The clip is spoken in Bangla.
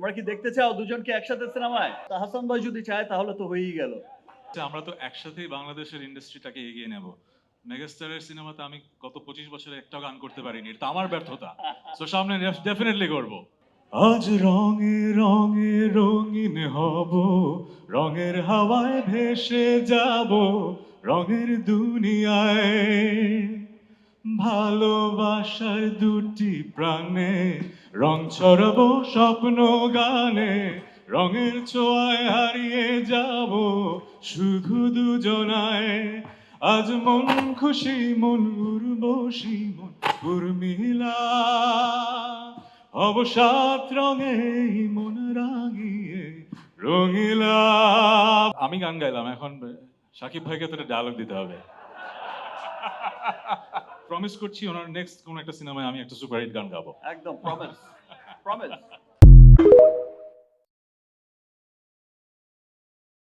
তোমরা কি দেখতে চাও দুজনকে একসাথে সিনেমায়? হাসান ভাই যদি চায় তাহলে তো হয়েই গেল। আমরা তো একসাথেই বাংলাদেশের ইন্ডাস্ট্রিটাকে এগিয়ে নেব। মেগাস্টারের সিনেমাতে আমি গত 25 বছরে একটাও গান করতে পারিনি, এটা আমার ব্যর্থতা। সো সামনে ডেফিনেটলি করব। আজ রঙে রঙে রঙিন হব, রঙের হাওয়ায় ভেসে যাব, রঙের দুনিয়ায়। ভালোবাসার দুটি প্রাণে রং ছড়াবো স্বপ্ন গানে, রঙের ছোঁয়ায় হারিয়ে যাব শুধু দুজনায়। আজ মন খুশি মন উর্বশী মন উর্মিলা, হব সাত রঙে মন রাঙিয়ে রঙিলা। আমি গান গাইলাম, এখন সাকিব ভাইকে তো ডায়লগ দিতে হবে। প্রমিস করছি ওনার নেক্সট কোন একটা সিনেমায় আমি একটা সুপারহিট গান গাবো। একদম প্রমিস।